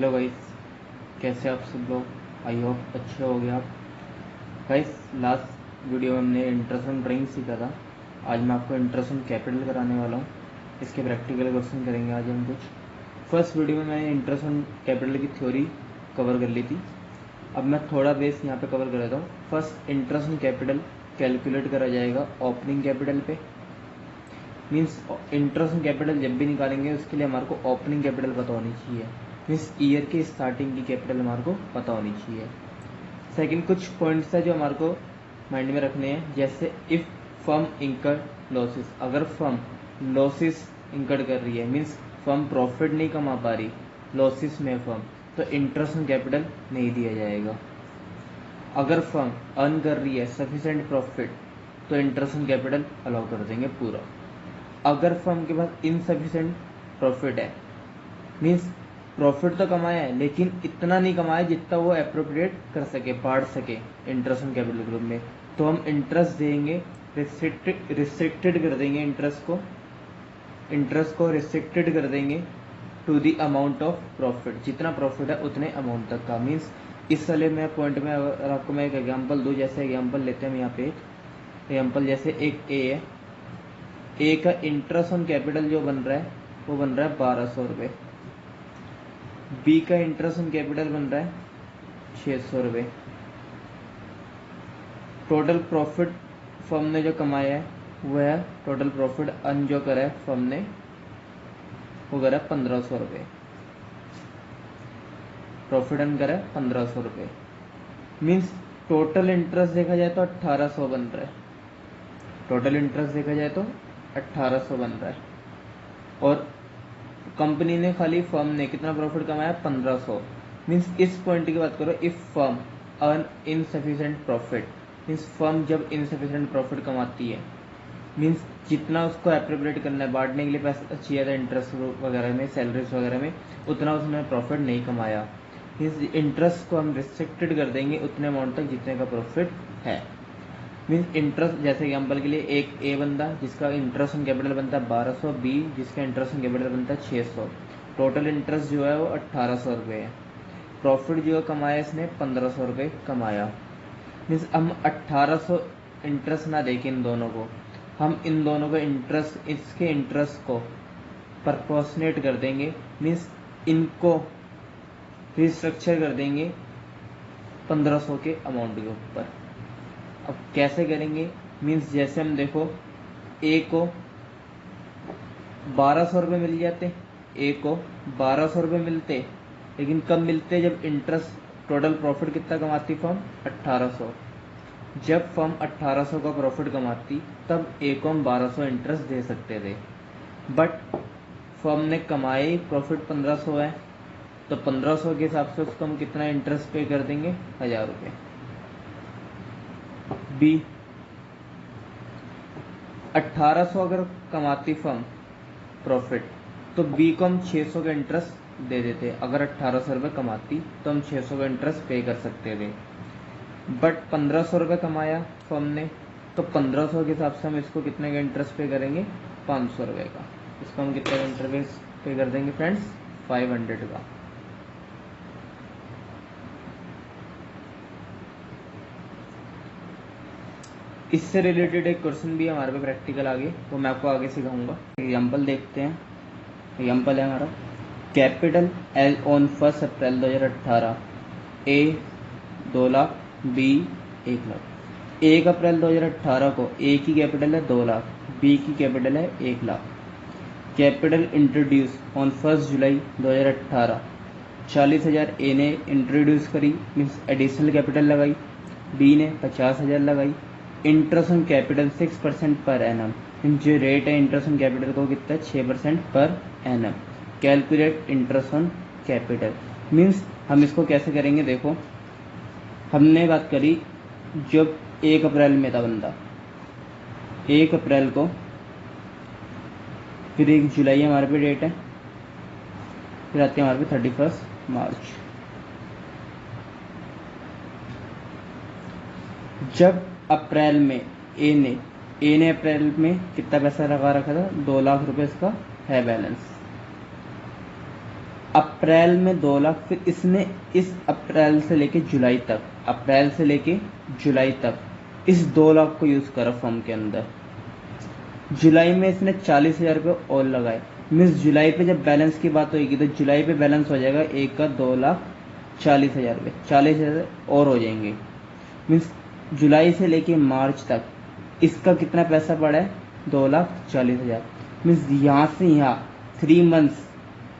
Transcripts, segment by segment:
Hello guys, कैसे आप सब लोग। आई होप अच्छे हो गए आप गाइस। लास्ट वीडियो में हमने इंटरेस्ट ऑन ड्राइंग सीखा था। आज मैं आपको इंटरेस्ट ऑन कैपिटल कराने वाला हूँ। इसके प्रैक्टिकल क्वेश्चन करेंगे आज हम कुछ। फर्स्ट वीडियो में मैंने इंटरेस्ट ऑन कैपिटल की थ्योरी कवर कर ली थी। अब मैं थोड़ा बेस यहाँ पे कवर कर देता हूँ। First interest on capital calculate करा जाएगा ओपनिंग कैपिटल पे। मीन्स इंटरेस्ट ऑन कैपिटल जब भी निकालेंगे उसके लिए हमारे को ओपनिंग कैपिटल पता होनी चाहिए। मीन्स ईयर के स्टार्टिंग की कैपिटल हमारे को पता होनी चाहिए। सेकंड कुछ पॉइंट्स है जो हमारे को माइंड में रखने हैं, जैसे इफ फर्म इंकर लॉसेस। अगर फर्म लॉसेस इंकर कर रही है, मीन्स फर्म प्रॉफिट नहीं कमा पा रही, लॉसेस में फर्म, तो इंटरेस्ट ऑन कैपिटल नहीं दिया जाएगा। अगर फर्म अर्न कर रही है सफिशिएंट प्रॉफिट, तो इंटरेस्ट ऑन कैपिटल अलाउ कर देंगे पूरा। अगर फर्म के पास इनसफिशिएंट प्रॉफिट है, मीन्स प्रॉफिट तो कमाया है लेकिन इतना नहीं कमाया जितना वो अप्रोप्रिएट कर सके, बांट सके इंटरेस्ट ऑन कैपिटल ग्रुप में, तो हम इंटरेस्ट देंगे, रिस्ट्रिक्टेड कर देंगे इंटरेस्ट को रिस्ट्रिक्टेड कर देंगे to the amount of profit. जितना प्रॉफिट है उतने अमाउंट तक का। मीन्स इस वाले में पॉइंट में अगर आपको मैं एक एग्जांपल दूं, जैसे एग्जांपल लेते हैं हम यहाँ पे एग्जांपल, जैसे एक ए है। ए का इंटरेस्ट ऑन कैपिटल जो बन रहा है वो बन रहा है 1200 रुपये। बी का इंटरेस्ट ऑन कैपिटल बन रहा है 600 रुपये। टोटल प्रॉफिट फर्म ने जो कमाया है वो है, टोटल प्रॉफिट अर्न जो करा है फर्म ने वो करा है 1500 रुपये। प्रॉफिट अर्न करा है 1500 रुपये। मीन्स टोटल इंटरेस्ट देखा जाए तो 1800 बन रहा है। टोटल इंटरेस्ट देखा जाए तो 1800 बन रहा है। और कंपनी ने खाली फर्म ने कितना प्रॉफिट कमाया, 1500। मीन्स इस पॉइंट की बात करो, if firm earn insufficient profit, means firm जब इनसफिशिएंट प्रॉफिट कमाती है, मीन्स जितना उसको एप्रोप्रिएट करना है, बांटने के लिए पैसा चाहिए था इंटरेस्ट वगैरह में, सैलरीज वगैरह में, उतना उसने प्रॉफिट नहीं कमाया। मीन्स इंटरेस्ट को हम रिस्ट्रिक्टेड कर देंगे उतने अमाउंट तक जितने का प्रॉफिट है। मीन्स इंटरेस्ट, जैसे एग्जांपल के लिए एक ए बंदा जिसका इंटरेस्ट ऑन कैपिटल बनता है 1200, बी जिसका इंटरेस्ट ऑन कैपिटल बनता है 600। टोटल इंटरेस्ट जो है वो 1800 रुपये है। प्रॉफिट जो कमाया इसने 1500 रुपये कमाया। मीन्स हम 1800 इंटरेस्ट ना देखें इन दोनों को, हम इन दोनों का इंटरेस्ट, इसके इंटरेस्ट को प्रपोर्शनेट कर देंगे। मीन्स इनको रिस्ट्रक्चर कर देंगे 1500 के अमाउंट के ऊपर। अब कैसे करेंगे, मीन्स जैसे हम देखो ए को 1200 रुपये मिल जाते, ए को 1200 रुपये मिलते, लेकिन कब मिलते, जब इंटरेस्ट, टोटल प्रॉफिट कितना कमाती फर्म, 1800। जब फर्म 1800 का प्रॉफिट कमाती तब ए को हम 1200 इंटरेस्ट दे सकते थे। बट फर्म ने कमाई प्रॉफिट 1500 है, तो 1500 के हिसाब से उसको हम कितना इंटरेस्ट पे कर देंगे, 1000 रुपये। बी 1800 अगर कमाती फर्म प्रॉफिट, तो बी को हम 600 का इंटरेस्ट दे देते। अगर 1800 रुपये कमाती तो हम 600 का इंटरेस्ट पे कर सकते थे। बट 1500 रुपये कमाया फर्म ने, तो 1500 के हिसाब से हम इसको कितने का इंटरेस्ट पे करेंगे, 500 रुपये का। इसको हम कितने का इंटरेस्ट पे कर देंगे फ्रेंड्स, 500 का। इससे रिलेटेड एक क्वेश्चन भी हमारे पे प्रैक्टिकल आगे, वो मैं आपको आगे सिखाऊंगा। एग्जांपल देखते हैं। एग्जांपल है हमारा capital L on 1 April 2018, A 2 lakh, B 1 lakh. 1 अप्रैल 2018 को ए की कैपिटल है 2 लाख, बी की कैपिटल है 1 लाख। कैपिटल इंट्रोड्यूस ऑन 1 जुलाई 2018, 40,000 ए ने इंट्रोड्यूस करी, मीन्स एडिशनल कैपिटल लगाई, बी ने 50,000 लगाई। Interest on capital 6% per annum, जो रेट है इंटरेस्ट ऑन कैपिटल को कितना है, 6% per annum. Calculate interest on capital. Means हम इसको कैसे करेंगे, देखो हमने बात करी जब 1 अप्रैल में था बंदा, 1 अप्रैल को, फिर 1 जुलाई हमारे पे डेट है, फिर आती है हमारे पे 31 मार्च। जब अप्रैल में ए ने अप्रैल में कितना पैसा लगा रखा था, 2 लाख रुपए इसका है बैलेंस। अप्रैल में 2 लाख, फिर इसने इस अप्रैल से लेके जुलाई तक, अप्रैल से लेके जुलाई तक इस 2 लाख को यूज़ करा फॉर्म के अंदर। जुलाई में इसने 40,000 रुपये और लगाए, मीन्स जुलाई पे जब बैलेंस की बात होगी तो जुलाई पे बैलेंस हो जाएगा एक का 2,40,000 रुपये, 40,000 और हो जाएंगे। मीन्स जुलाई से लेके मार्च तक इसका कितना पैसा पड़ा है, 2,40,000। मीन्स यहाँ से यहाँ 3 मंथ्स,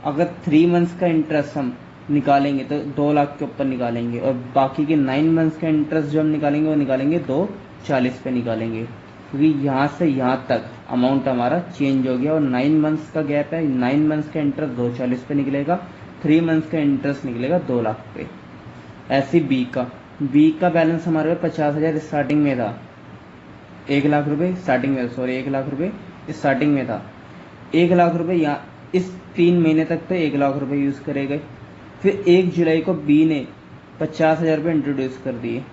अगर 3 मंथ्स का इंटरेस्ट हम निकालेंगे तो 2 लाख के ऊपर निकालेंगे, और बाकी के 9 मंथ्स का इंटरेस्ट जो हम निकालेंगे वो निकालेंगे 2,40 पे निकालेंगे, क्योंकि यहाँ से यहाँ तक अमाउंट हमारा चेंज हो गया और 9 मंथ्स का गैप है। 9 मंथ्स का इंटरेस्ट 2,40 पे निकलेगा, 3 मंथ्स का इंटरेस्ट निकलेगा 2 लाख पे। ऐसे बी का बैलेंस हमारे पे 50,000 स्टार्टिंग में था, 1 लाख रुपए स्टार्टिंग में, सॉरी 1 लाख रुपए स्टार्टिंग में था। 1 लाख रुपए यहाँ इस 3 महीने तक तो 1 लाख रुपए यूज़ करे गए। फिर 1 जुलाई को बी ने 50,000 रुपये इंट्रोड्यूस कर दिए।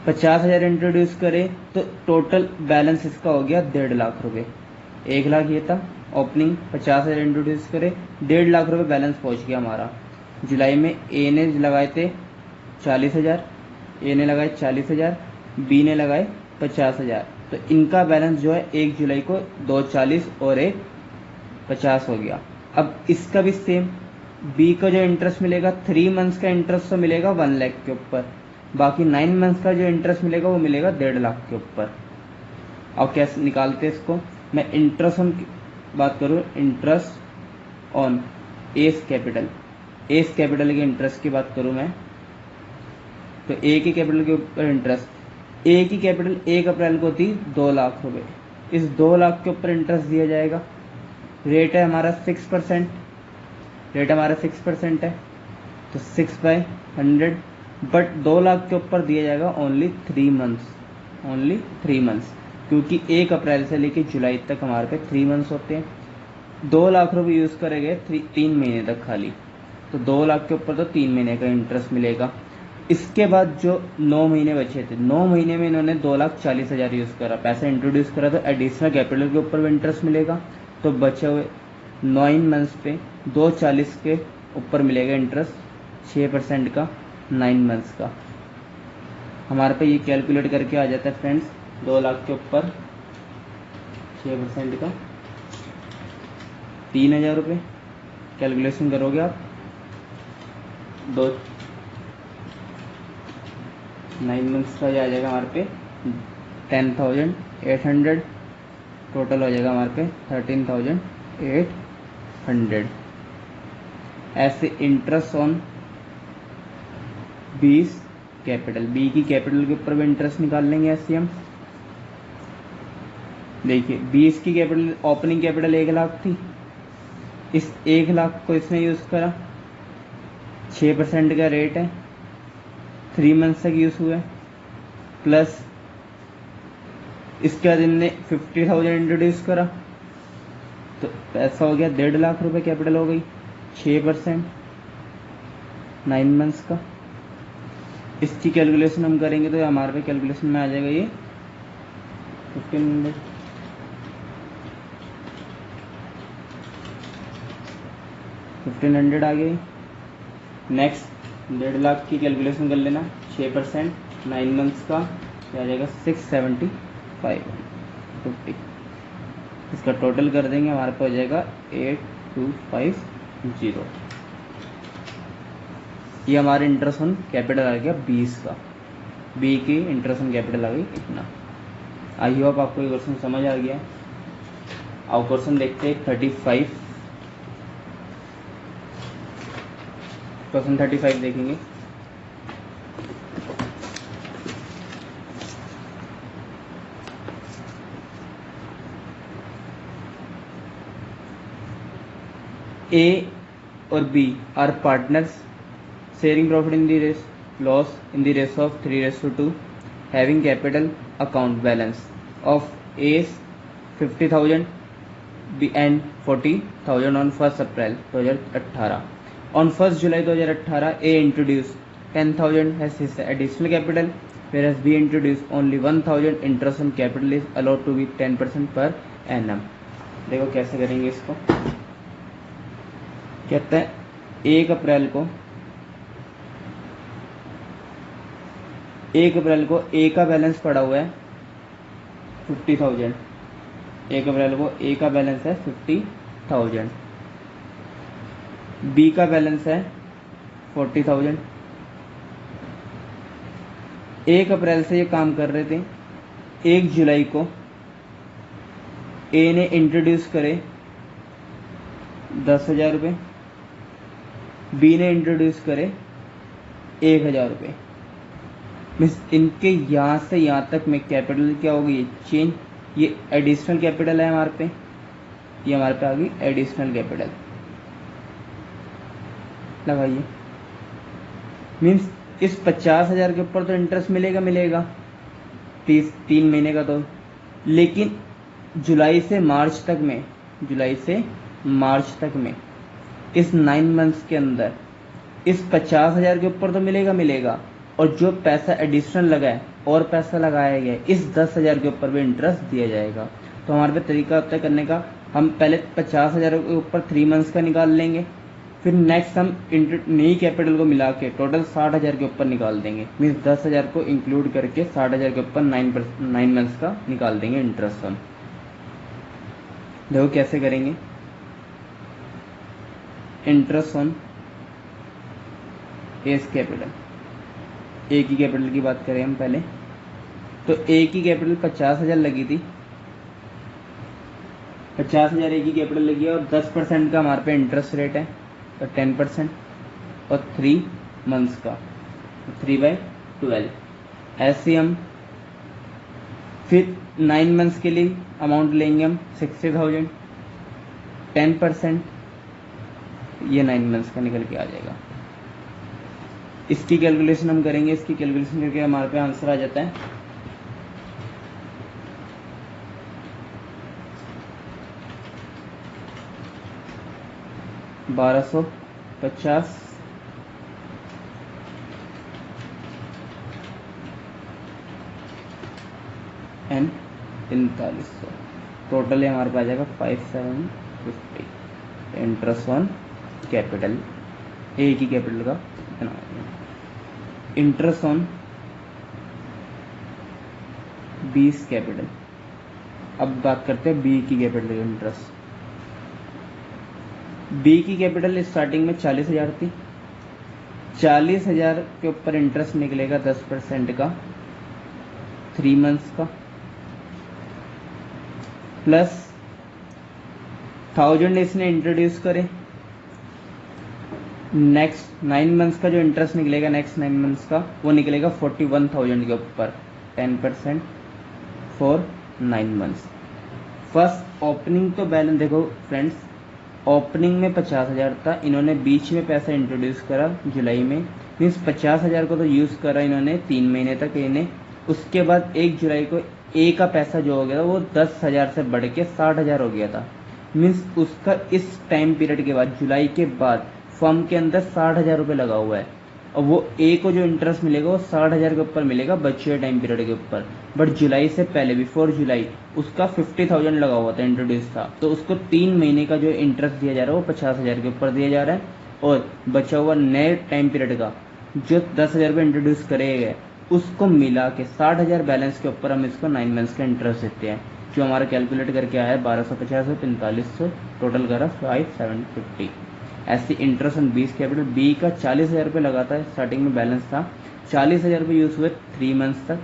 50,000 इंट्रोड्यूस करे तो टोटल बैलेंस इसका हो गया 1.5 लाख रुपये। 1 लाख ये था ओपनिंग, 50,000 इंट्रोड्यूस करे, 1.5 लाख रुपये बैलेंस पहुंच गया हमारा। जुलाई में ए ने लगाए थे 40,000, ए ने लगाए 40,000, बी ने लगाए 50,000, तो इनका बैलेंस जो है 1 जुलाई को 2,40 और 1,50 हो गया। अब इसका भी सेम, बी का जो इंटरेस्ट मिलेगा 3 मंथ्स का इंटरेस्ट तो मिलेगा 1 लाख के ऊपर, बाकी 9 मंथ्स का जो इंटरेस्ट मिलेगा वो मिलेगा 1.5 लाख के ऊपर। अब कैसे निकालते हैं इसको, मैं इंटरेस्ट ऑन की बात करूँ, interest on S capital, S capital के इंटरेस्ट की बात करूँ मैं, तो ए की कैपिटल के ऊपर इंटरेस्ट, ए की कैपिटल 1 अप्रैल को थी 2 लाख रुपए, इस 2 लाख के ऊपर इंटरेस्ट दिया जाएगा। रेट है हमारा 6%, रेट हमारा 6% है, तो 6/100, बट 2 लाख के ऊपर दिया जाएगा ओनली 3 मंथ्स, ओनली 3 मंथ्स, क्योंकि 1 अप्रैल से लेकर जुलाई तक हमारे पे 3 मंथ्स होते हैं। 2 लाख रुपये यूज़ करेंगे 3 महीने तक खाली, तो 2 लाख के ऊपर तो 3 महीने का इंटरेस्ट मिलेगा। इसके बाद जो 9 महीने बचे थे, 9 महीने में इन्होंने 2,40,000 यूज़ करा, पैसा इंट्रोड्यूस करा, तो एडिशनल कैपिटल के ऊपर भी इंटरेस्ट मिलेगा, तो बचे हुए 9 मंथ्स पे 2,40 के ऊपर मिलेगा इंटरेस्ट 6% का 9 मंथ्स का। हमारे पे ये कैलकुलेट करके आ जाता है फ्रेंड्स, 2 लाख के ऊपर 6% का 3,000 रुपये। कैलकुलेशन करोगे आप, 9 मंथ्स का ये आ जाएगा हमारे पे 10,800, टोटल हो जाएगा हमारे पे 13,800। ऐसे इंटरेस्ट ऑन 20 कैपिटल, बी की कैपिटल के ऊपर भी इंटरेस्ट निकाल लेंगे ऐसे हम। देखिए 20 की कैपिटल, ओपनिंग कैपिटल 1 लाख थी, इस 1 लाख को इसने यूज़ करा, 6% का रेट है, 3 मंथ्स तक यूज़ हुआ है, प्लस इसके बाद इनने 50,000 इंट्रोड्यूस करा, तो पैसा हो गया 1.5 लाख रुपए, कैपिटल हो गई 6%, 9 मंथ्स का। इसकी कैलकुलेशन हम करेंगे तो हमारे पे कैलकुलेशन में आ जाएगा ये 1,500 आ गई। नेक्स्ट 1.5 लाख की कैलकुलेशन कर लेना, 6%, 9 मंथ्स का, क्या आ जाएगा 675.50। इसका टोटल कर देंगे, हमारे पास हो जाएगा 8,250। ये हमारे इंटरेस्ट ऑन कैपिटल आ गया 20 का, बी की इंटरेस्ट ऑन कैपिटल आ गई इतना। आई होप आपको ये क्वेश्चन समझ आ गया। अब क्वेश्चन देखते हैं 35, क्वेश्चन 35 देखेंगे। ए और B are partners sharing profit in the loss in the ratio of 3:2, having capital account balance of A 50,000 and 40,000 on 1st April 2018. On 1st July 2018, A introduced 10,000 as his additional capital, whereas B introduced only 1,000. Interest on capital is allowed to be 10% per annum. देखो कैसे करेंगे इसको। कहते हैं 1 अप्रैल को ए का balance पड़ा हुआ है 50,000। 1 अप्रैल को ए का बैलेंस है 50,000। बी का बैलेंस है 40,000। 1 अप्रैल से ये काम कर रहे थे। 1 जुलाई को ए ने इंट्रोड्यूस करे 10,000 रुपये, बी ने इंट्रोड्यूस करे 1,000 रुपये। मीन्स इनके यहाँ से यहाँ तक में कैपिटल क्या होगी, ये चेंज, ये एडिशनल कैपिटल है हमारे पे, ये हमारे पे आ गई एडिशनल कैपिटल। लगाइए, मीन्स इस 50,000 के ऊपर तो इंटरेस्ट मिलेगा 3 महीने का तो, लेकिन जुलाई से मार्च तक में इस 9 मंथ्स के अंदर इस 50,000 के ऊपर तो मिलेगा, और जो पैसा एडिशनल लगा है और पैसा लगाया गया है इस 10,000 के ऊपर भी इंटरेस्ट दिया जाएगा। तो हमारे पे तरीका होता है करने का, हम पहले 50,000 के ऊपर 3 मंथ्स का निकाल लेंगे, फिर नेक्स्ट हम नई कैपिटल को मिला के टोटल 60,000 के ऊपर निकाल देंगे। मीन्स 10,000 को इंक्लूड करके 60,000 के ऊपर 9 मंथ्स का निकाल देंगे इंटरेस्ट हम। देखो कैसे करेंगे। इंटरेस्ट ऑन एस कैपिटल, ए की कैपिटल की बात करें हम पहले, तो ए की कैपिटल 50,000 लगी थी, 50,000 ए की कैपिटल लगी है, और 10% का हमारे पे इंटरेस्ट रेट है, तो 10%, और 3 मंथ्स का 3/12। ऐसे हम फिर 9 मंथ्स के लिए अमाउंट लेंगे हम 60,000, 10%, ये 9 मंथ्स का निकल के आ जाएगा। इसकी कैलकुलेशन हम करेंगे, इसकी कैलकुलेशन करके हमारे पे आंसर आ जाता है 1250 एंड 4500। टोटल है हमारे पास आ जाएगा 5750। इंटरेस्ट ऑन कैपिटल, ए की कैपिटल का इंटरेस्ट ऑन बी कैपिटल। अब बात करते हैं बी की कैपिटल इंटरेस्ट। बी की कैपिटल स्टार्टिंग में 40,000 थी, 40,000 के ऊपर इंटरेस्ट निकलेगा 10% का 3 मंथ्स का, प्लस 1000 इसने इंट्रोड्यूस करे। नेक्स्ट 9 मंथ्स का जो इंटरेस्ट निकलेगा नेक्स्ट 9 मंथ्स का वो निकलेगा 41,000 के ऊपर 10% फॉर 9 मंथ्स। फर्स्ट ओपनिंग तो बैलेंस देखो फ्रेंड्स, ओपनिंग में 50,000 था, इन्होंने बीच में पैसा इंट्रोड्यूस करा जुलाई में, मीन्स 50,000 को तो यूज़ करा इन्होंने 3 महीने तक इन्हें। उसके बाद 1 जुलाई को ए का पैसा जो हो गया था वो 10,000 से बढ़ के 60,000 हो गया था। मीन्स उसका इस टाइम पीरियड के बाद जुलाई के बाद फर्म के अंदर 60,000 रुपये लगा हुआ है, और वो ए को जो इंटरेस्ट मिलेगा वो 60,000 के ऊपर मिलेगा बचे हुए टाइम पीरियड के ऊपर। बट जुलाई से पहले बिफोर जुलाई उसका 50,000 लगा हुआ था, इंट्रोड्यूस था, तो उसको 3 महीने का जो इंटरेस्ट दिया जा रहा है वो 50,000 के ऊपर दिया जा रहा है, और बचा हुआ नए टाइम पीरियड का जो 10,000 रुपये इंट्रोड्यूस करे गए उसको मिला के 60,000 बैलेंस के ऊपर हम इसको 9 मंथ्स का इंटरेस्ट देते हैं, जो हमारा कैलकुलेट करके आया है 1250 से 4500, टोटल करा 5750। ऐसे interest on B capital, B का 40,000 रुपये लगाता है, स्टार्टिंग में बैलेंस था 40,000 रुपये यूज़ हुए 3 मंथ्स तक,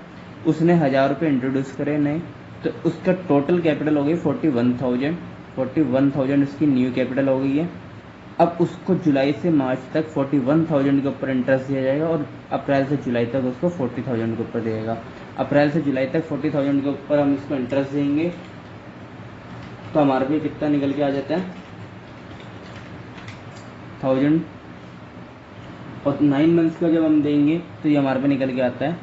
उसने 1,000 रुपये इंट्रोड्यूस करे नए, तो उसका टोटल कैपिटल हो गई 41,000। 41,000 उसकी न्यू कैपिटल हो गई है। अब उसको जुलाई से मार्च तक 41,000 के ऊपर इंटरेस्ट दिया जाएगा, और अप्रैल से जुलाई तक उसको 40,000 के ऊपर दिएगा। अप्रैल से जुलाई तक 40,000 के ऊपर हम इसको इंटरेस्ट देंगे, तो हमारे पे कितना निकल के आ जाता है 1000, और 9 मंथ्स का जब हम देंगे तो ये हमारे पे निकल के आता है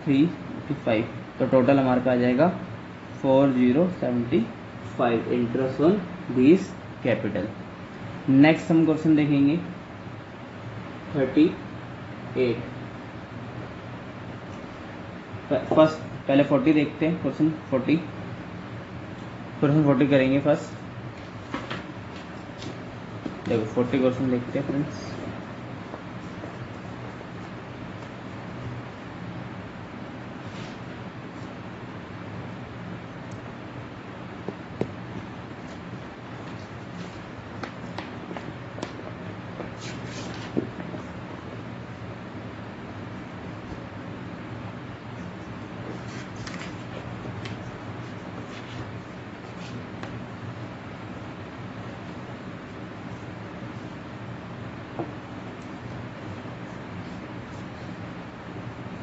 355। तो टोटल हमारे पे आ जाएगा 4075 इंटरेस्ट ऑन बीस कैपिटल। नेक्स्ट हम क्वेश्चन देखेंगे 38। फर्स्ट पहले 40 देखते हैं, क्वेश्चन 40 करेंगे फर्स्ट। देखो 40 क्वेश्चन देखते हैं फ्रेंड्स।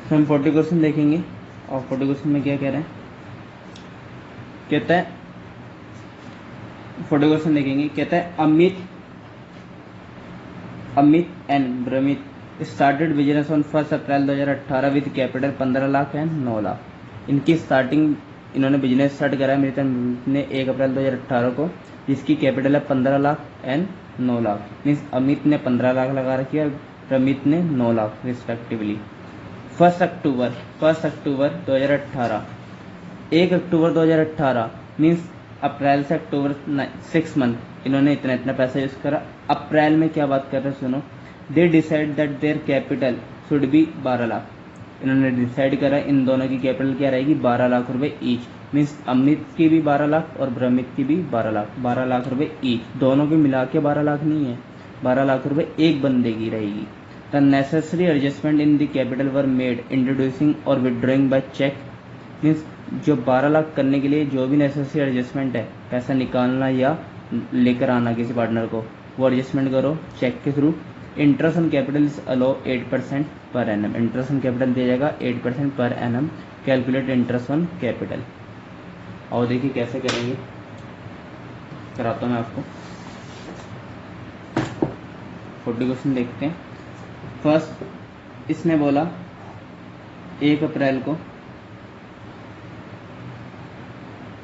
फिर हम 40 क्वेश्चन देखेंगे और 40 क्वेश्चन में क्या कह रहे हैं, कहता है 40 क्वेश्चन देखेंगे, कहता है अमित एंड ब्रमित started business on 1 April 2018 with capital 15 lakh and 9 lakh. इनकी स्टार्टिंग, इन्होंने बिजनेस स्टार्ट करा है अमित ने 1 अप्रैल 2018 को, जिसकी कैपिटल है 15 लाख एंड 9 लाख। मीन्स अमित ने 15 लाख लगा रखी है और प्रमित ने 9 लाख रिस्पेक्टिवली। 1 अक्टूबर 2018, 1 अक्टूबर 2018 मीन्स अप्रैल से अक्टूबर 6 मंथ इन्होंने इतना इतना पैसा यूज करा। अप्रैल में क्या बात कर रहे हैं सुनो, they decide that their capital should be 12 lakh. इन्होंने डिसाइड करा इन दोनों की कैपिटल क्या रहेगी, 12 लाख रुपए ईच। मीन्स अमित की भी 12 लाख और ब्रमित की भी 12 लाख, 12 लाख रुपए ईच। दोनों के मिला के 12 लाख नहीं है, 12 लाख रुपए एक बंदे की रहेगी। The necessary adjustment in the capital were made introducing और विड्रॉइंग बाय चेक। मीन्स जो 12 लाख करने के लिए जो भी नेसेसरी एडजस्टमेंट है, पैसा निकालना या लेकर आना किसी पार्टनर को, वो एडजस्टमेंट करो चेक के through. Interest on capital is allow 8% per annum. Interest on capital दिया जाएगा 8% per annum. Calculate interest on capital. और देखिए कैसे करेंगे, कराता हूँ मैं आपको। 40 क्वेश्चन देखते हैं। फर्स्ट, इसने बोला 1 अप्रैल को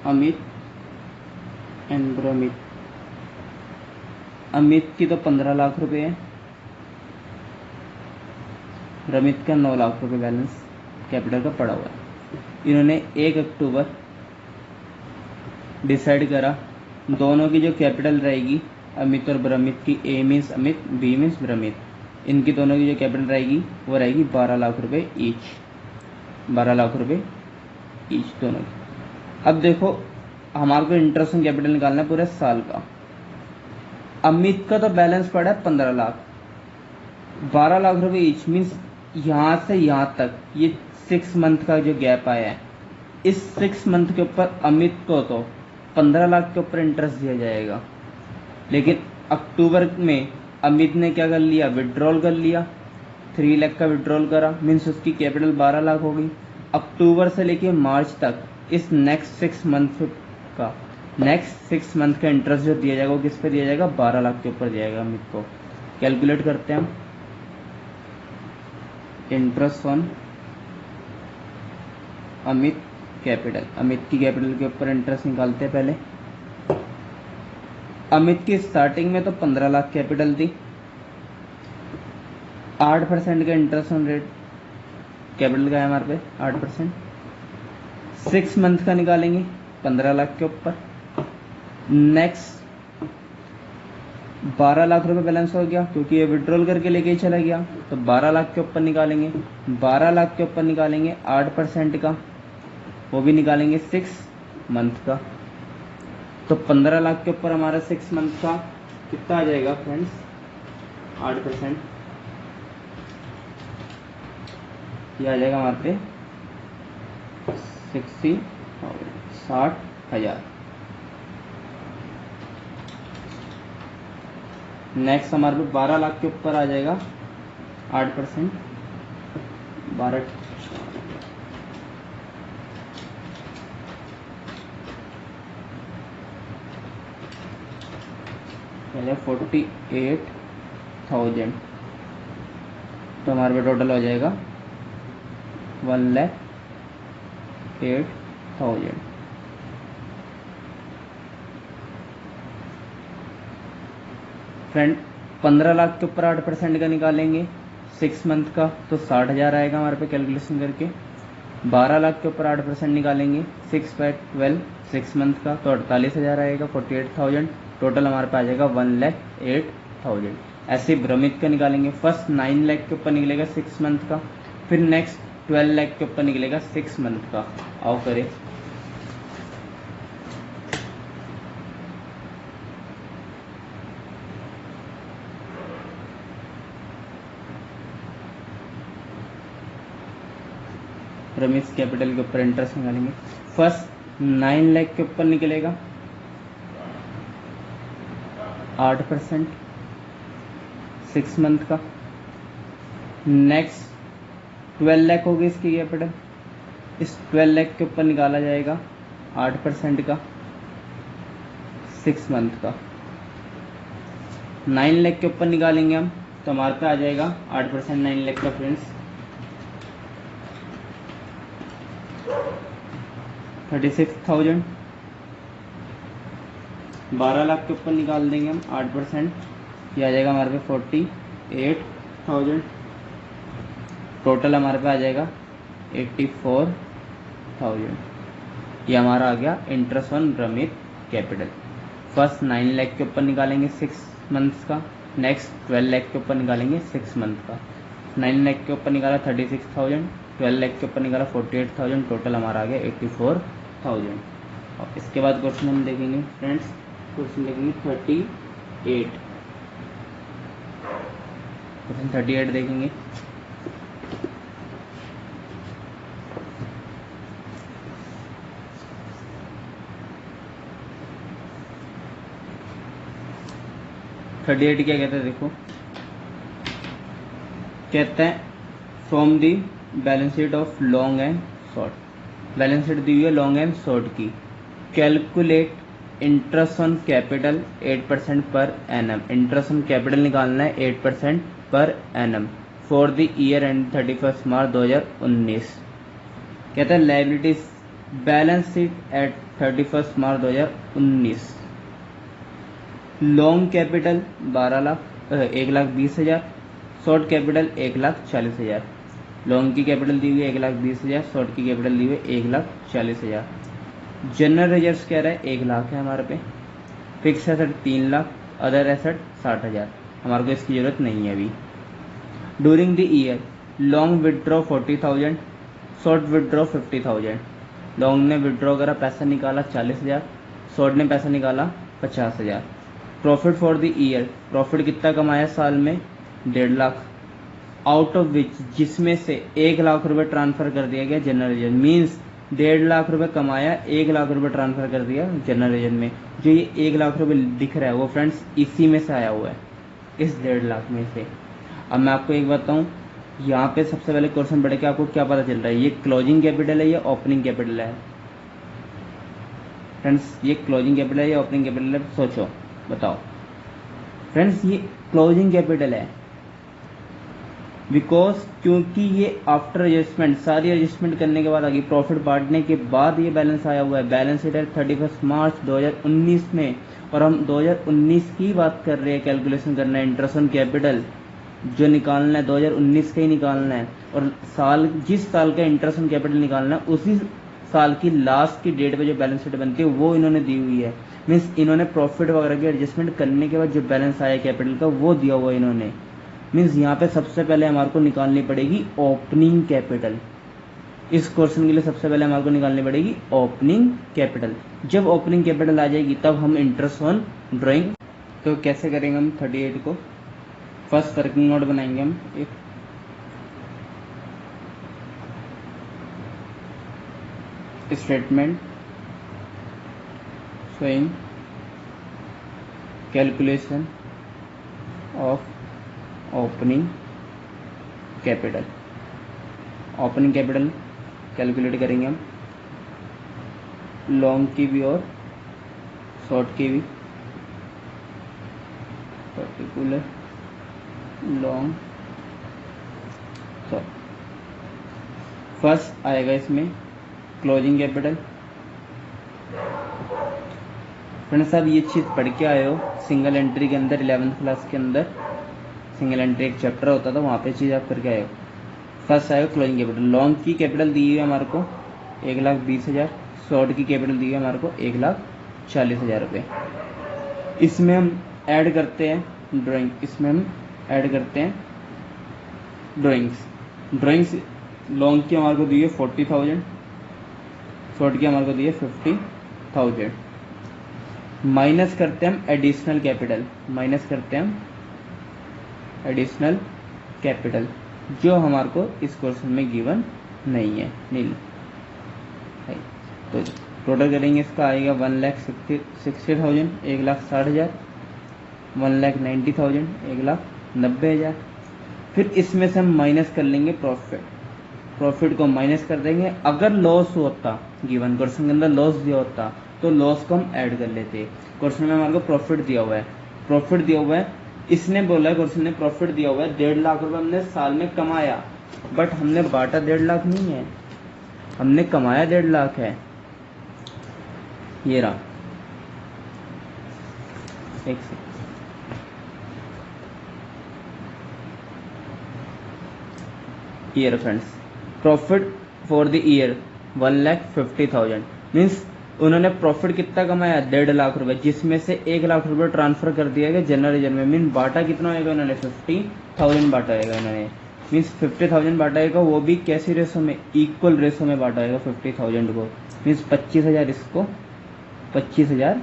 अमित एंड ब्रमित, अमित की तो 15 लाख रुपए है, ब्रमित का 9 लाख रुपए बैलेंस कैपिटल का पड़ा हुआ है। इन्होंने 1 अक्टूबर डिसाइड करा दोनों की जो कैपिटल रहेगी अमित और ब्रमित की, ए मीन्स अमित, बी मीन्स ब्रमित, इनकी दोनों की जो कैपिटल रहेगी वो रहेगी 12 लाख रुपए ईच, 12 लाख रुपए ईच दोनों की। अब देखो हमारे को इंटरेस्ट ऑन कैपिटल निकालना है पूरे साल का। अमित का तो बैलेंस पड़ा है 15 लाख, 12 लाख रुपए ईच। मीन्स यहां से यहां तक ये 6 मंथ का जो गैप आया है, इस 6 मंथ के ऊपर अमित को तो 15 लाख के ऊपर इंटरेस्ट दिया जाएगा। लेकिन अक्टूबर में अमित ने क्या कर लिया, विड्रॉल कर लिया, 3 लाख का विड्रॉल करा। मीन्स उसकी कैपिटल 12 लाख हो गई। अक्टूबर से लेके मार्च तक इस नेक्स्ट 6 मंथ का इंटरेस्ट जो दिया जाएगा वो किस पे दिया जाएगा, 12 लाख के ऊपर दिया जाएगा अमित को। कैलकुलेट करते हैं हम interest on Amit capital. Amit की कैपिटल के ऊपर इंटरेस्ट निकालते हैं पहले। अमित की स्टार्टिंग में तो 15 लाख कैपिटल थी, 8% का इंटरेस्ट ऑन रेट कैपिटल का है हमारे पे 8%। 6 मंथ का निकालेंगे 15 लाख के ऊपर। नेक्स्ट 12 लाख रुपए बैलेंस हो गया क्योंकि ये विड्रॉल करके लेके ही चला गया, तो 12 लाख के ऊपर निकालेंगे। 12 लाख के ऊपर निकालेंगे 8% का, वो भी निकालेंगे 6 मंथ का। तो 15 लाख के ऊपर हमारा 6 मंथ का कितना आ जाएगा फ्रेंड्स, 8%, ये आ जाएगा हमारे पे 60,000। नेक्स्ट हमारे पे 12 लाख के ऊपर आ जाएगा 8%, 12 48,000। तो हमारे पे टोटल हो जाएगा 1,08,000। फ्रेंड 15 लाख के ऊपर 8% का निकालेंगे 6 मंथ का तो 60,000 आएगा हमारे पे कैलकुलेशन करके। 12 लाख के ऊपर 8% निकालेंगे 6/12 6 मंथ का तो 48,000 आएगा, 48,000। टोटल हमारे पे आ जाएगा 1,08,000। ऐसे भ्रमित का निकालेंगे। फर्स्ट 9 लाख के ऊपर निकलेगा 6 मंथ का, फिर नेक्स्ट 12 लाख के ऊपर निकलेगा 6 मंथ का। आओ करें। रमेश कैपिटल के ऊपर इंटरेस्ट निकालेंगे। फर्स्ट 9 लाख के ऊपर निकलेगा 8% 6 मंथ का। नेक्स्ट 12 लाख होगी इसकी कैपिटल। इस 12 लाख के ऊपर निकाला जाएगा 8% का 6 मंथ का। 9 लाख के ऊपर निकालेंगे हम तो हमारे पे आ जाएगा 8% 9 लाख का फ्रेंड्स 36,000। 12 लाख के ऊपर निकाल देंगे हम 8%, ये आ जाएगा हमारे पे 48,000। टोटल हमारे पे आ जाएगा 84,000। ये हमारा आ गया इंटरेस्ट ऑन भ्रमित कैपिटल। फर्स्ट 9 लाख के ऊपर निकालेंगे 6 मंथ्स का, नेक्स्ट 12 लाख के ऊपर निकालेंगे 6 मंथ का। 9 लाख के ऊपर निकाला 36,000, 12 लाख के ऊपर निकाला 48,000, टोटल हमारा आ गया 84,000। और इसके बाद क्वेश्चन हम देखेंगे फ्रेंड्स, क्वेश्चन देखेंगे 38। क्वेश्चन 38 देखेंगे। क्या कहते हैं देखो, कहते हैं from the balance sheet of long and short, balance sheet दी हुई है लॉन्ग एंड शॉर्ट की। Calculate interest on capital 8% per annum. Interest on capital निकालना है 8% per annum for the year and 31 March 2019। कहते हैं liabilities balance sheet at 31 March 2019। Long capital 1,20,000, short capital 1,40,000। Long की capital दी हुई है 1,20,000, शॉर्ट की capital दी हुई है 1,40,000। जनरल रिजर्व्स कह रहा है 1 लाख है हमारे पे। Fix asset 3 lakh, other asset 60,000। हमारे को इसकी जरूरत नहीं है अभी। During the year long withdraw 40,000, short withdraw 50,000। Long ने विदड्रॉ करा, पैसा निकाला 40,000, शॉर्ट ने पैसा निकाला 50,000। Profit for the year, profit कितना कमाया साल में 1.5 लाख, आउट ऑफ विच जिसमें से 1 लाख रुपए ट्रांसफर कर दिया गया जनरल रिजर्व। मीन्स 1.5 लाख रुपए कमाया, 1 लाख रुपए ट्रांसफर कर दिया जनरल रिजर्व में। जो ये 1 लाख रुपए दिख रहा है वो फ्रेंड्स इसी में से आया हुआ है, इस 1.5 लाख में से। अब मैं आपको एक बताऊं, यहाँ पे सबसे पहले क्वेश्चन पढ़ के आपको क्या पता चल रहा है, ये क्लोजिंग कैपिटल है या ओपनिंग कैपिटल है फ्रेंड्स? ये क्लोजिंग कैपिटल है या ओपनिंग कैपिटल है? सोचो बताओ फ्रेंड्स। ये क्लोजिंग कैपिटल है बिकॉज क्योंकि ये आफ्टर एडजस्टमेंट, सारी एडजस्टमेंट करने के बाद आगे प्रॉफिट बांटने के बाद ये बैलेंस आया हुआ है। बैलेंस शीट है 31 मार्च 2019 में, और हम 2019 की बात कर रहे हैं। कैलकुलेशन करना है इंटरेस्ट ऑन कैपिटल, जो निकालना है 2019 का ही निकालना है। और साल, जिस साल का इंटरेस्ट ऑन कैपिटल निकालना है उसी साल की लास्ट की डेट पे जो बैलेंस शीट बनती है वो इन्होंने दी हुई है। मीन्स इन्होंने प्रॉफिट वगैरह की एडजस्टमेंट करने के बाद जो बैलेंस आया कैपिटल का वो दिया हुआ है इन्होंने। मीन्स यहाँ पे सबसे पहले हमारे को निकालनी पड़ेगी ओपनिंग कैपिटल। इस क्वेश्चन के लिए सबसे पहले हमारे को निकालनी पड़ेगी ओपनिंग कैपिटल। जब ओपनिंग कैपिटल आ जाएगी तब हम इंटरेस्ट ऑन ड्राइंग। तो कैसे करेंगे हम 38 को? फर्स्ट वर्किंग नोट बनाएंगे हम एक, statement showing calculation of opening capital. Opening capital calculate करेंगे हम लॉन्ग की भी और शॉर्ट की भी। Particular long short. फर्स्ट आएगा इसमें क्लोजिंग कैपिटल। फ्रेंड्स आप ये चीज़ पढ़ के आए हो सिंगल एंट्री के अंदर, 11th क्लास के अंदर सिंगल एंट्री एक चैप्टर होता था, वहाँ पे चीज़ आप करके आए हो। फर्स्ट आएगा क्लोजिंग कैपिटल। लॉन्ग की कैपिटल दी हुई है हमारे को 1,20,000, शॉर्ट की कैपिटल दी हुई है हमारे को 1,40,000 रुपये। इसमें हम ऐड करते हैं ड्राइंग, इसमें हम ऐड करते हैं ड्राइंग्स। ड्राइंग्स लॉन्ग की हमारे को दी है 40,000, शॉर्ट की हमारे को दी है 50,000। माइनस करते हैं हम एडिशनल कैपिटल, माइनस करते हैं हम एडिशनल कैपिटल जो हमारे को इस क्वेश्चन में गिवन नहीं है, नील। तो टोटल करेंगे, इसका आएगा 1,60,000, 1,60,000, 1,90,000, 1,90,000। फिर इसमें से हम माइनस कर लेंगे प्रॉफिट, प्रॉफिट को माइनस कर देंगे। अगर लॉस होता, गिवन क्वेश्चन के अंदर लॉस दिया होता तो लॉस को हम ऐड कर लेते। क्वेश्चन में हमारे को प्रॉफिट दिया हुआ है, प्रॉफिट दिया हुआ है, इसने बोला है क्वेश्चन ने प्रॉफिट दिया हुआ है 1.5 लाख रुपए हमने साल में कमाया, बट हमने बांटा 1.5 लाख नहीं है, हमने कमाया 1.5 लाख है। ये रहा, एक सेकंड, ये रहा friends, profit for the year 1,50,000 means उन्होंने प्रॉफिट कितना कमाया 1.5 लाख रुपए, जिसमें से 1 लाख रुपए ट्रांसफर कर दिया गया जनरल रिजर्व में। मीन बांटा कितना होगा उन्होंने 50,000 बांटा होगा उन्होंने, मीन्स 50,000 बांटा होगा, वो भी कैसी रेशो में, इक्वल रेशो में बांटा होगा 50,000 को। मीन्स 25,000 इसको, 25,000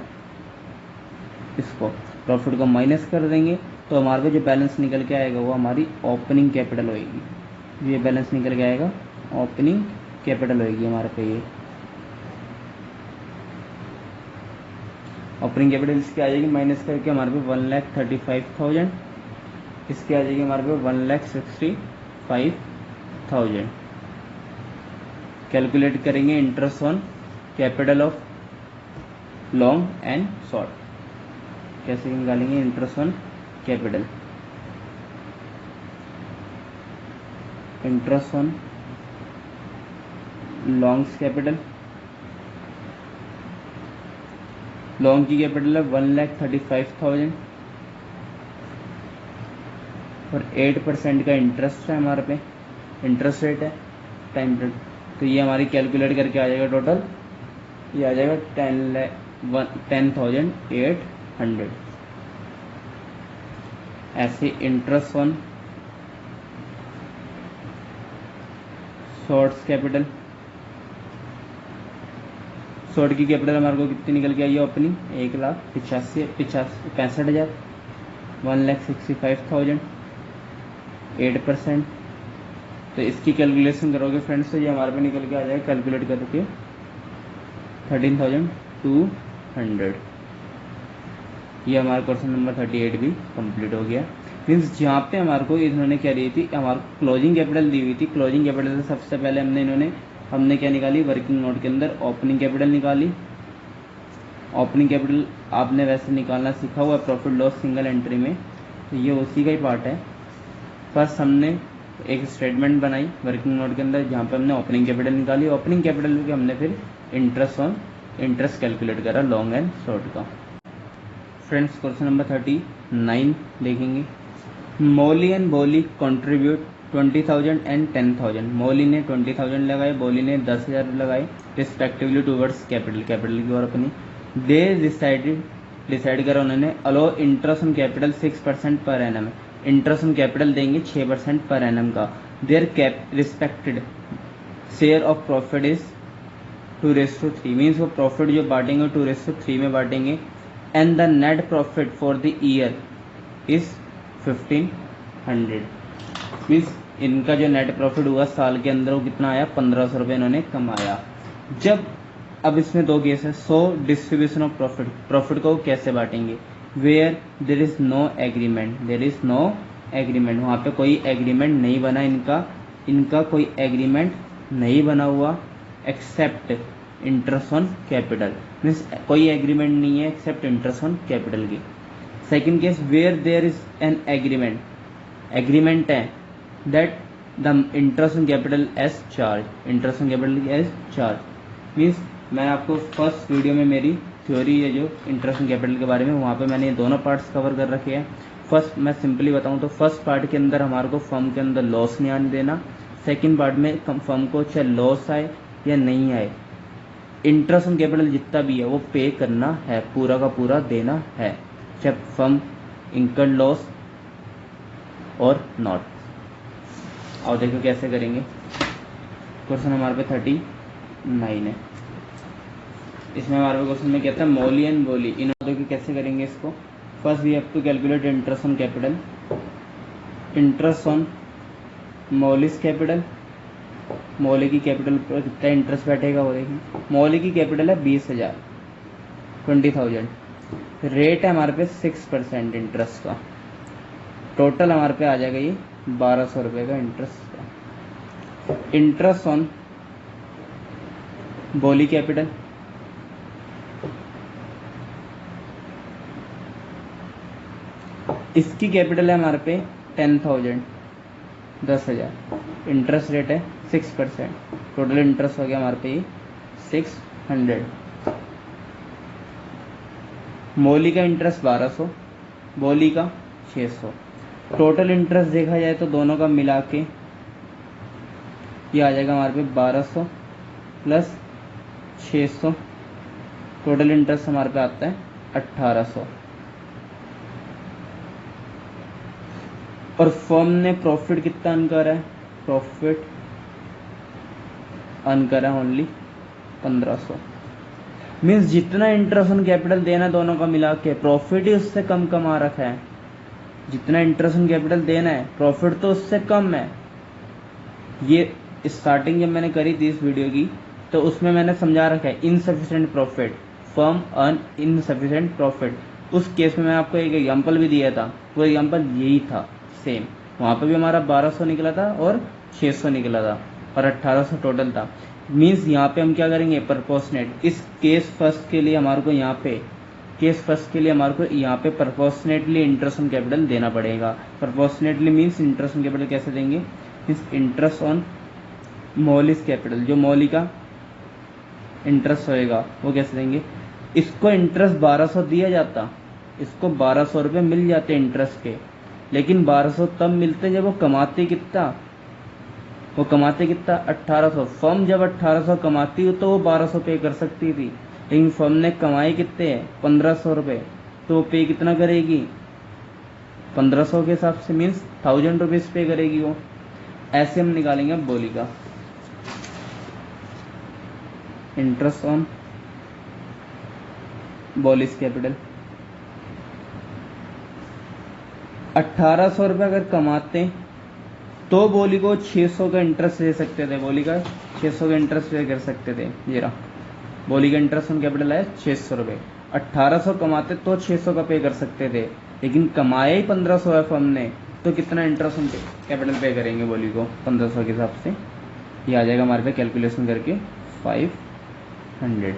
इसको, प्रॉफिट को माइनस कर देंगे तो हमारे को जो बैलेंस निकल के आएगा वो हमारी ओपनिंग कैपिटल होगी। ये बैलेंस निकल के आएगा ओपनिंग कैपिटल होगी हमारे पे। ये ओपनिंग कैपिटल इसकी आ जाएगी माइनस करके हमारे पे 1,35,000, इसकी आ जाएगी हमारे पे 1,65,000। कैलकुलेट करेंगे interest on capital of long and short, कैसे निकालेंगे interest on capital, interest on longs capital, long की कैपिटल है 1,35,000 और 8% का इंटरेस्ट है हमारे पे, इंटरेस्ट रेट है टाइम रेट। तो ये हमारी कैलकुलेट करके आ जाएगा टोटल, ये आ जाएगा 10,800। ऐसे interest on shorts capital, short की कैपिटल हमारे को कितनी निकल के आई है ओपनिंग 1,65,000, 1,65,000, 8%। तो इसकी कैलकुलेशन करोगे फ्रेंड्स तो ये हमारे पे निकल के आ जाएगा कैलकुलेट करके 13,200। ये हमारा क्वेश्चन नंबर 38 भी कंप्लीट हो गया। मीन्स जहाँ पे हमारे को इन्होंने क्या दी थी, हमारे क्लोजिंग कैपिटल दी हुई थी, क्लोजिंग कैपिटल से सबसे पहले हमने क्या निकाली, वर्किंग नोट के अंदर ओपनिंग कैपिटल निकाली। ओपनिंग कैपिटल आपने वैसे निकालना सीखा हुआ प्रॉफिट लॉस सिंगल एंट्री में, तो ये उसी का ही पार्ट है। फर्स्ट हमने एक स्टेटमेंट बनाई वर्किंग नोट के अंदर जहाँ पे हमने ओपनिंग कैपिटल निकाली, ओपनिंग कैपिटल में हमने फिर इंटरेस्ट कैलकुलेट करा लॉन्ग एंड शॉर्ट का। फ्रेंड्स क्वेश्चन नंबर 39 देखेंगे। मौली एंड बोली कंट्रीब्यूट 20,000 एंड 10,000। मौली ने 20,000 लगाए, बोली ने 10,000 लगाए रिस्पेक्टिवली टूवर्ड्स कैपिटल, कैपिटल की ओर अपनी। दे डिसाइड करा उन्होंने अलो interest on capital 6% per annum, interest on capital देंगे 6% पर एनम का। Their respected share of profit is 2:3, means वो प्रॉफिट जो बांटेंगे 2:3 में बांटेंगे। And the net profit for the year is 1,500, means इनका जो नेट प्रॉफिट हुआ साल के अंदर वो कितना आया 1,500 रुपये इन्होंने कमाया। जब अब इसमें दो केस है, so distribution of profit, profit को कैसे बांटेंगे, where there is no agreement, there is no agreement, वहाँ पे कोई एग्रीमेंट नहीं बना, इनका कोई एग्रीमेंट नहीं बना हुआ except interest on capital, means कोई एग्रीमेंट नहीं है एक्सेप्ट इंटरेस्ट ऑन कैपिटल की। Second case where there is an agreement, agreement है that the interest on capital as charge, interest on capital as charge, means मैं आपको first video में मेरी theory है जो इंटरेस्ट ऑन कैपिटल के बारे में, वहाँ पे मैंने ये दोनों पार्ट्स कवर कर रखे हैं। फर्स्ट मैं सिंपली बताऊँ तो फर्स्ट पार्ट के अंदर हमारे को फर्म के अंदर लॉस नहीं आने देना, सेकेंड पार्ट में फर्म को चाहे लॉस आए या नहीं आए, इंटरेस्ट ऑन कैपिटल जितना भी है वो पे करना है, पूरा का पूरा देना है, चाहे फर्म इंकर्ड लॉस और नॉट। और देखो कैसे करेंगे, क्वेश्चन हमारे पे 39 है। इसमें हमारे पे क्वेश्चन में कहता है मौली एंड बोली, इन देखो कैसे करेंगे इसको। First we have to calculate interest on capital, interest on मौलिस कैपिटल, मौली की कैपिटल पर कितना इंटरेस्ट बैठेगा वो देखें। मौली की कैपिटल है 20,000, 20,000, रेट है हमारे पे 6% इंटरेस्ट का, टोटल हमारे पे आ जाएगा ये 1,200 रुपये का इंटरेस्ट का। इंटरेस्ट ऑन बोली कैपिटल, इसकी कैपिटल है हमारे पे 10,000, 10,000। इंटरेस्ट रेट है 6%। टोटल इंटरेस्ट हो गया हमारे पे 600। मोली का इंटरेस्ट 1200, बोली का 600। टोटल इंटरेस्ट देखा जाए तो दोनों का मिला के ये आ जाएगा हमारे पे 1200 प्लस 600। टोटल इंटरेस्ट हमारे पे आता है 1800। और फर्म ने प्रॉफिट कितना अर्न करा है? प्रॉफिट अर्न करा है ओनली 1500। मीन्स जितना इंटरेस्ट ऑन कैपिटल देना है दोनों का मिला के, प्रॉफिट ही उससे कम कमा रखा है। जितना इंटरेस्ट ऑन कैपिटल देना है प्रॉफिट तो उससे कम है। ये स्टार्टिंग जब मैंने करी थी इस वीडियो की तो उसमें मैंने समझा रखा है insufficient profit, firm earn insufficient profit. उस केस में मैं आपको एक एग्जांपल भी दिया था, वो एग्जांपल यही था सेम। वहाँ पे भी हमारा 1200 निकला था और 600 निकला था और 1800 टोटल था। मीन्स यहाँ पे हम क्या करेंगे? प्रपोर्शनेट। इस केस फर्स्ट के लिए हमारे को यहाँ पे प्रपोर्शनेटली इंटरेस्ट ऑन कैपिटल देना पड़ेगा। Proportionately means interest on capital कैसे देंगे? Means interest on Molisch capital, जो मौली का इंटरेस्ट होएगा वो कैसे देंगे? इसको इंटरेस्ट 1200 दिया जाता, इसको 1200 रुपये मिल जाते इंटरेस्ट के, लेकिन 1200 तब मिलते जब वो कमाते कितना? 1800। फर्म जब 1800 कमाती हो तो वो 1200 पे कर सकती थी, लेकिन फर्म ने कमाए कितने हैं? 1500 रुपये, तो वो पे कितना करेगी? 1500 के हिसाब से, मीन्स 1000 रुपीज पे करेगी वो। ऐसे हम निकालेंगे अब बोली का इंटरेस्ट ऑन बोलिस कैपिटल। 1800 रुपये अगर कमाते तो बोली को 600 का इंटरेस्ट दे सकते थे, बोली का 600 का इंटरेस्ट पे कर सकते थे। ये रहा बोली का इंटरेस्ट ऑन कैपिटल है 600 रुपये। 1800 कमाते तो 600 का पे कर सकते थे, लेकिन कमाए ही 1500 है फर्म ने, तो कितना इंटरेस्ट ऑन कैपिटल पे करेंगे बोली को? 1500 के हिसाब से ये आ जाएगा हमारे पे कैलकुलेशन करके 500।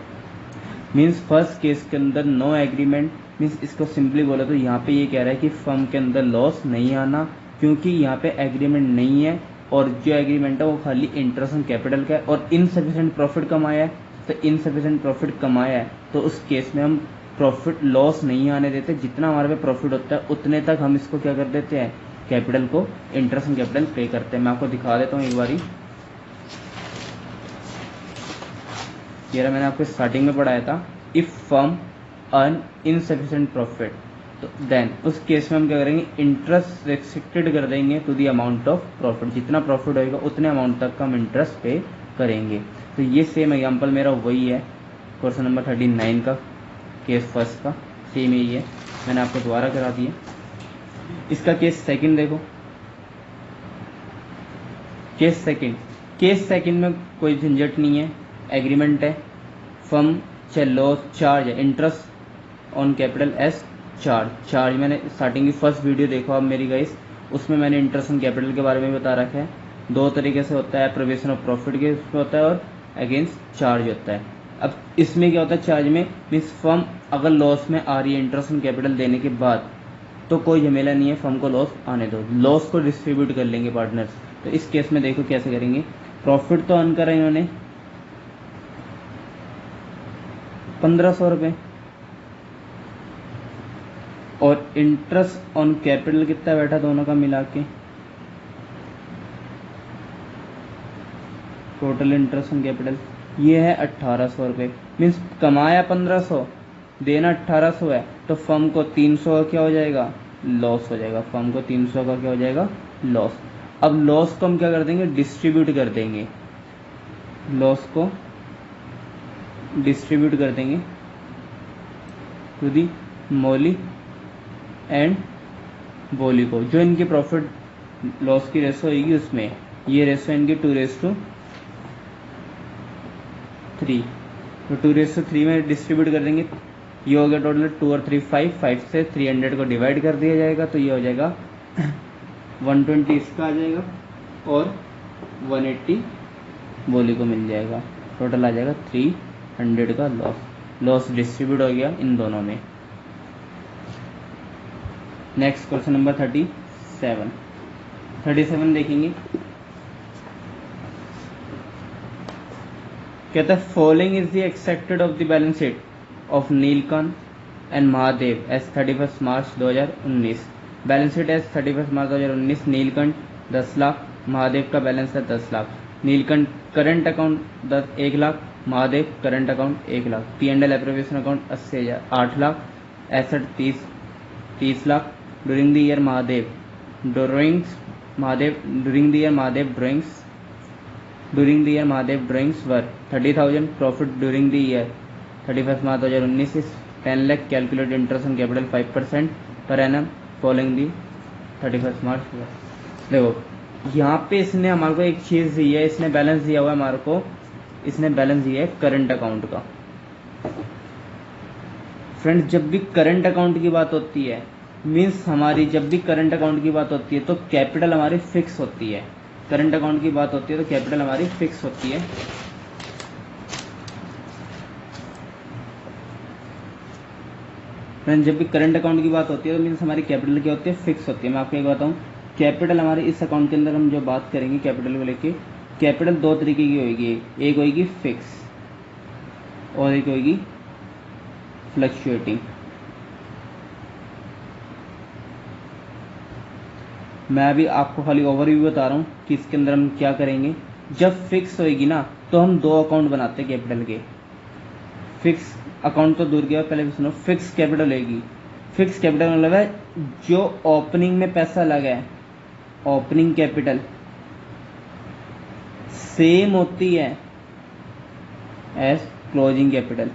मीन्स फर्स्ट केस के अंदर नो एग्रीमेंट। मीन्स इसको सिंपली बोला तो यहाँ पे ये कह रहा है कि फर्म के अंदर लॉस नहीं आना, क्योंकि यहाँ पे एग्रीमेंट नहीं है और जो एग्रीमेंट है वो खाली इंटरेस्ट ऑन कैपिटल का है और इनसफिशिएंट प्रॉफिट कमाया है। तो इनसफिशिएंट प्रॉफिट कमाया है तो उस केस में हम प्रॉफिट लॉस नहीं आने देते, जितना हमारे पे प्रॉफिट होता है उतने तक हम इसको क्या कर देते हैं? कैपिटल को इंटरेस्ट ऑन कैपिटल पे करते हैं। मैं आपको दिखा देता हूँ एक बारी। ये रहा, मैंने आपको स्टार्टिंग में पढ़ाया था, if firm earn insufficient profit, तो देन उस केस में हम क्या करेंगे? इंटरेस्ट रेस्ट्रिक्टेड कर देंगे to the amount of profit. जितना प्रॉफिट होएगा उतने अमाउंट तक का हम इंटरेस्ट पे करेंगे। तो ये सेम एग्जांपल मेरा वही है क्वेश्चन नंबर 39 का, केस फर्स्ट का सेम यही है, मैंने आपको दोबारा करा दिया। इसका केस सेकंड देखो। केस सेकंड में कोई झंझट नहीं है, एग्रीमेंट है, फर्म चलो चार्ज है, interest on capital S charge मैंने स्टार्टिंग की फर्स्ट वीडियो देखो आप मेरी गाइस, उसमें मैंने इंटरेस्ट ऑन कैपिटल के बारे में बता रखा है। दो तरीके से होता है, प्रोविजन ऑफ प्रॉफिट के उसमें होता है और अगेंस्ट चार्ज होता है। अब इसमें क्या होता है? चार्ज में मीन्स फर्म अगर लॉस में आ रही है इंटरेस्ट ऑन कैपिटल देने के बाद तो कोई झमेला नहीं है, फर्म को लॉस आने दो, लॉस को डिस्ट्रीब्यूट कर लेंगे पार्टनर्स। तो इस केस में देखो कैसे करेंगे। प्रॉफिट तो अर्न करा इन्होंने 1500 रुपये और इंटरेस्ट ऑन कैपिटल कितना बैठा दोनों का मिला के? टोटल इंटरेस्ट ऑन कैपिटल ये है 1800 रुपये। मीन्स कमाया 1500, देना 1800 है, तो फर्म को 300 का क्या हो जाएगा? लॉस हो जाएगा। फर्म को 300 का क्या हो जाएगा? लॉस। अब लॉस को हम क्या कर देंगे? डिस्ट्रीब्यूट कर देंगे। लॉस को डिस्ट्रीब्यूट कर देंगे टू दी मौली एंड बोली को। जो इनकी प्रॉफिट लॉस की रेशो होगी उसमें ये रेशो इनकी 2:3, तो 2:3 में डिस्ट्रीब्यूट कर देंगे। ये हो गया टोटल 2 और 3 5 से 300 को डिवाइड कर दिया जाएगा, तो ये हो जाएगा 120 इसका आ जाएगा और 180 बोली को मिल जाएगा। टोटल आ जाएगा 300 का लॉस डिस्ट्रीब्यूट हो गया इन दोनों में। नेक्स्ट क्वेश्चन नंबर 37 देखेंगे। कहता है following is the accepted of the balance sheet of Neelkanth and Mahadev as 31 March 2019। Balance sheet as 31 March 2019। Neelkanth 10 lakh, Mahadev का बैलेंस है 10 lakh. Neelkanth current account 1 lakh, Mahadev current account 1 lakh. P&L appropriation account 80,000 8 lakh. Asset 30 lakh. During the year Mahadev drawings were 30,000। Profit during the year 31 March 2019 is 10 lakh. Calculate interest on capital 5% per annum following दी 31 मार्च। देखो यहाँ पे इसने हमारे को एक चीज़ दी है, इसने बैलेंस दिया हुआ है हमारे को, इसने बैलेंस दिया है करंट अकाउंट का। फ्रेंड्स जब भी करंट अकाउंट की बात होती है मीन्स हमारी जब भी करंट अकाउंट की बात होती है तो कैपिटल हमारी फिक्स होती है। करंट अकाउंट की बात होती है तो कैपिटल हमारी फिक्स होती है। फ्रेंड्स जब भी करंट अकाउंट की बात होती है तो मीन्स हमारी कैपिटल क्या होती है, फिक्स होती है। मैं आपको एक बताऊं, कैपिटल हमारे इस अकाउंट के अंदर हम जो बात करेंगे कैपिटल को लेके, कैपिटल दो तरीके की होगी, एक होगी फिक्स और एक होगी फ्लक्चुएटिंग। मैं अभी आपको खाली ओवरव्यू बता रहा हूँ कि इसके अंदर हम क्या करेंगे। जब फिक्स होएगी ना तो हम दो अकाउंट बनाते हैं कैपिटल के। फिक्स अकाउंट तो दूर गया, पहले भी सुनो। फिक्स कैपिटल होगी। फिक्स कैपिटल मतलब है जो ओपनिंग में पैसा लगा है, ओपनिंग कैपिटल सेम होती है as closing capital.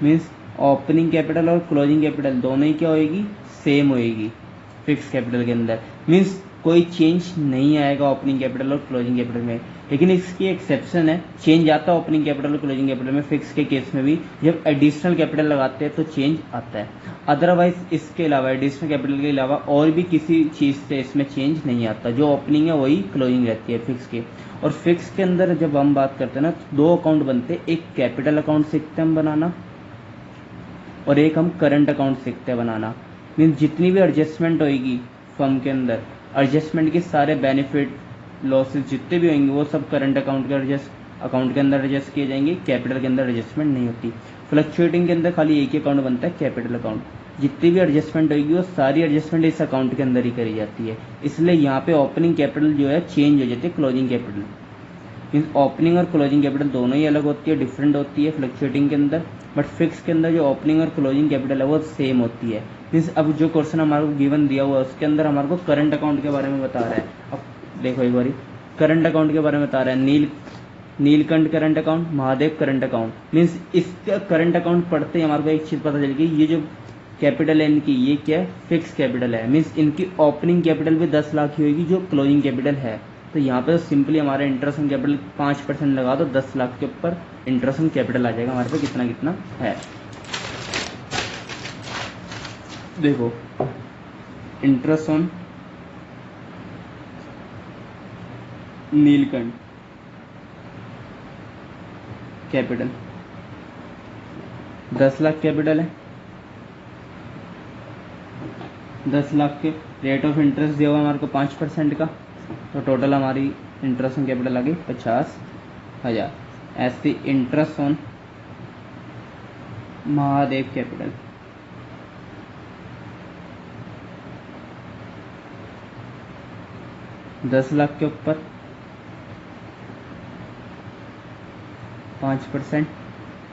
Means opening capital और क्लोजिंग कैपिटल दोनों ही क्या होएगी, सेम होएगी फिक्स कैपिटल के अंदर। मीन्स कोई चेंज नहीं आएगा ओपनिंग कैपिटल और क्लोजिंग कैपिटल में। लेकिन इसकी एक्सेप्शन है, चेंज आता है ओपनिंग कैपिटल और क्लोजिंग कैपिटल में फिक्स के केस में भी। जब एडिशनल कैपिटल लगाते हैं तो चेंज आता है, अदरवाइज इसके अलावा एडिशनल कैपिटल के अलावा और भी किसी चीज़ से इसमें चेंज नहीं आता। जो ओपनिंग है वही क्लोजिंग रहती है फिक्स के। और फिक्स के अंदर जब हम बात करते हैं ना तो दो अकाउंट बनते हैं, एक कैपिटल अकाउंट सीखते हैं हम बनाना और एक हम करंट अकाउंट सीखते हैं बनाना। मीन्स जितनी भी एडजस्टमेंट होगी फर्म के अंदर, एडजस्टमेंट के सारे बेनिफिट लॉसेस जितने भी होंगे वो सब करंट अकाउंट के अकाउंट के अंदर एडजस्ट किए जाएंगे। कैपिटल के अंदर एडजस्टमेंट नहीं होती। फ्लक्चुएटिंग के अंदर खाली एक ही अकाउंट बनता है, कैपिटल अकाउंट। जितनी भी एडजस्टमेंट होगी वो सारी एडजस्टमेंट इस अकाउंट के अंदर ही करी जाती है। इसलिए यहाँ पे ओपनिंग कैपिटल जो है चेंज हो जाती है क्लोजिंग कैपिटल। मीन्स ओपनिंग और क्लोजिंग कैपिटल दोनों ही अलग होती है, डिफरेंट होती है फ्लक्चुएटिंग के अंदर। बट फिक्स के अंदर जो ओपनिंग और क्लोजिंग कैपिटल है वो सेम होती है। मीन्स अब जो क्वेश्चन हमारे को गिवन दिया हुआ है उसके अंदर हमारे को करंट अकाउंट के बारे में बता रहा है। अब देखो एक बारी, करंट अकाउंट के बारे में बता रहा है। Neelkanth current account, Mahadev current account. Means इसका करंट अकाउंट पढ़ते ही हमारे को एक चीज़ पता चलेगी, ये जो कैपिटल है इनकी ये क्या है, फिक्स कैपिटल है। मीन्स इनकी ओपनिंग कैपिटल भी 10 लाख ही होगी जो क्लोजिंग कैपिटल है। तो यहाँ पे सिंपली हमारे इंटरेस्ट ऑन कैपिटल 5% लगा दो, 10 लाख के ऊपर इंटरेस्ट ऑन कैपिटल आ जाएगा हमारे पे कितना कितना है। देखो interest on Neelkanth capital 10 lakh capital है। 10 लाख के रेट ऑफ इंटरेस्ट दिया हुआ हमारे को 5% का, तो टोटल हमारी इंटरेस्ट ऑन कैपिटल आ गई 50,000। ऐसी interest on Mahadev capital 10 lakh के ऊपर 5%,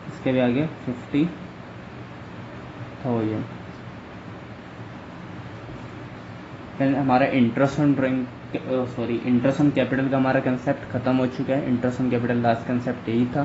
इसके भी आगे 50,000। हमारा interest on interest on capital का हमारा कंसेप्ट खत्म हो चुका है। Interest on capital last concept यही था।